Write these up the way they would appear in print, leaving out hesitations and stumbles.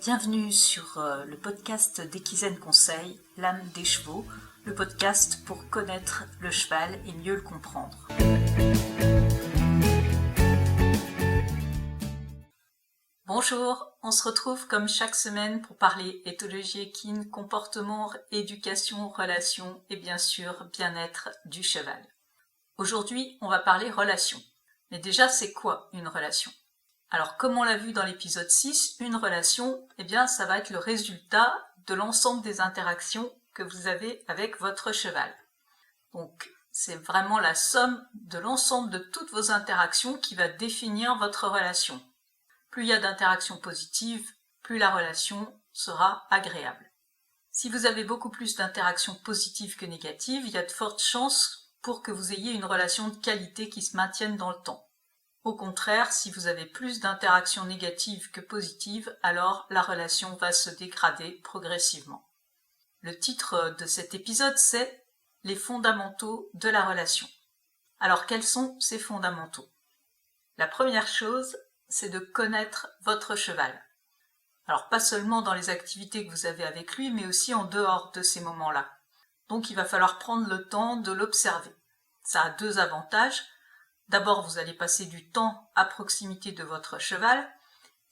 Bienvenue sur le podcast d'Equizen Conseil, l'âme des chevaux, le podcast pour connaître le cheval et mieux le comprendre. Bonjour, on se retrouve comme chaque semaine pour parler éthologie équine, comportement, éducation, relations et bien sûr bien-être du cheval. Aujourd'hui, on va parler relations. Mais déjà, c'est quoi une relation ? Alors, comme on l'a vu dans l'épisode 6, une relation, ça va être le résultat de l'ensemble des interactions que vous avez avec votre cheval. Donc, c'est vraiment la somme de l'ensemble de toutes vos interactions qui va définir votre relation. Plus il y a d'interactions positives, plus la relation sera agréable. Si vous avez beaucoup plus d'interactions positives que négatives, il y a de fortes chances pour que vous ayez une relation de qualité qui se maintienne dans le temps. Au contraire, si vous avez plus d'interactions négatives que positives, alors la relation va se dégrader progressivement. Le titre de cet épisode, c'est « Les fondamentaux de la relation ». Alors, quels sont ces fondamentaux ? La première chose, c'est de connaître votre cheval. Alors, pas seulement dans les activités que vous avez avec lui, mais aussi en dehors de ces moments-là. Donc, il va falloir prendre le temps de l'observer. Ça a deux avantages. D'abord, vous allez passer du temps à proximité de votre cheval,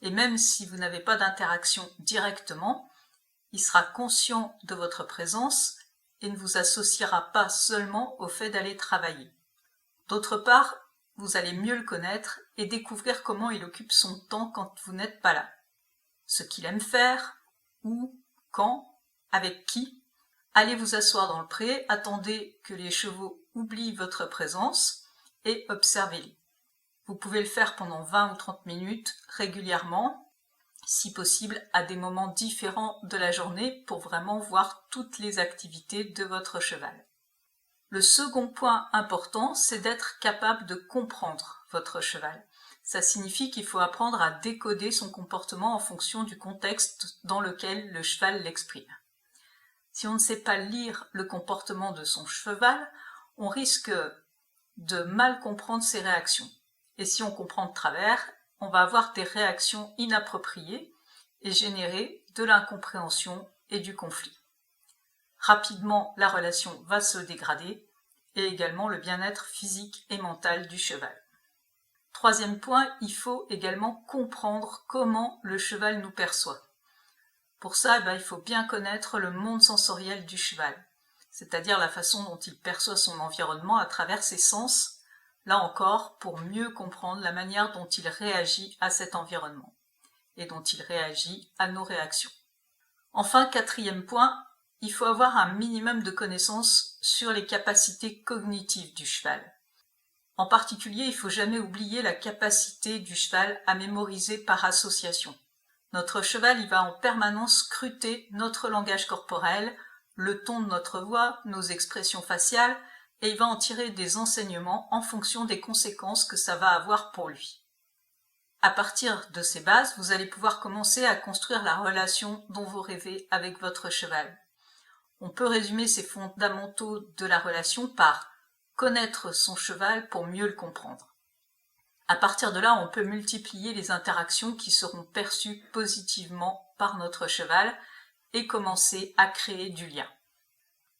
et même si vous n'avez pas d'interaction directement, il sera conscient de votre présence et ne vous associera pas seulement au fait d'aller travailler. D'autre part, vous allez mieux le connaître et découvrir comment il occupe son temps quand vous n'êtes pas là. Ce qu'il aime faire, où, quand, avec qui. Allez vous asseoir dans le pré, attendez que les chevaux oublient votre présence, et observez-les. Vous pouvez le faire pendant 20 ou 30 minutes régulièrement, si possible à des moments différents de la journée pour vraiment voir toutes les activités de votre cheval. Le second point important, c'est d'être capable de comprendre votre cheval. Ça signifie qu'il faut apprendre à décoder son comportement en fonction du contexte dans lequel le cheval l'exprime. Si on ne sait pas lire le comportement de son cheval, on risque de mal comprendre ses réactions. Et si on comprend de travers, on va avoir des réactions inappropriées et générer de l'incompréhension et du conflit. Rapidement, la relation va se dégrader et également le bien-être physique et mental du cheval. Troisième point, il faut également comprendre comment le cheval nous perçoit. Pour ça, il faut bien connaître le monde sensoriel du cheval, c'est-à-dire la façon dont il perçoit son environnement à travers ses sens, là encore pour mieux comprendre la manière dont il réagit à cet environnement et dont il réagit à nos réactions. Enfin, quatrième point, il faut avoir un minimum de connaissances sur les capacités cognitives du cheval. En particulier, il ne faut jamais oublier la capacité du cheval à mémoriser par association. Notre cheval, il va en permanence scruter notre langage corporel, le ton de notre voix, nos expressions faciales, et il va en tirer des enseignements en fonction des conséquences que ça va avoir pour lui. À partir de ces bases, vous allez pouvoir commencer à construire la relation dont vous rêvez avec votre cheval. On peut résumer ces fondamentaux de la relation par connaître son cheval pour mieux le comprendre. À partir de là, on peut multiplier les interactions qui seront perçues positivement par notre cheval et commencer à créer du lien.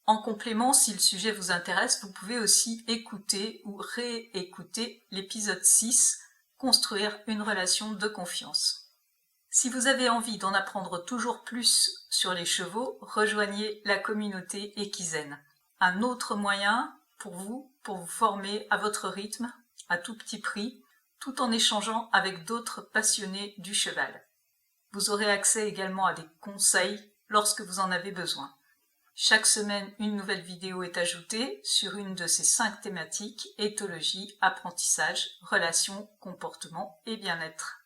En complément, si le sujet vous intéresse, vous pouvez aussi écouter ou réécouter l'épisode 6, Construire une relation de confiance. Si vous avez envie d'en apprendre toujours plus sur les chevaux, rejoignez la communauté Equizen. Un autre moyen pour vous former à votre rythme, à tout petit prix, tout en échangeant avec d'autres passionnés du cheval. Vous aurez accès également à des conseils lorsque vous en avez besoin. Chaque semaine, une nouvelle vidéo est ajoutée sur une de ces 5 thématiques, éthologie, apprentissage, relations, comportement et bien-être.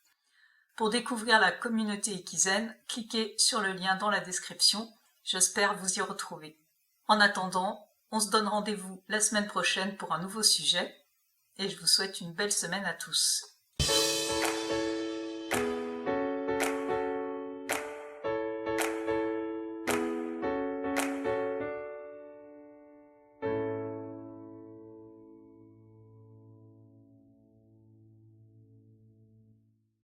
Pour découvrir la communauté Equizen, cliquez sur le lien dans la description. J'espère vous y retrouver. En attendant, on se donne rendez-vous la semaine prochaine pour un nouveau sujet et je vous souhaite une belle semaine à tous.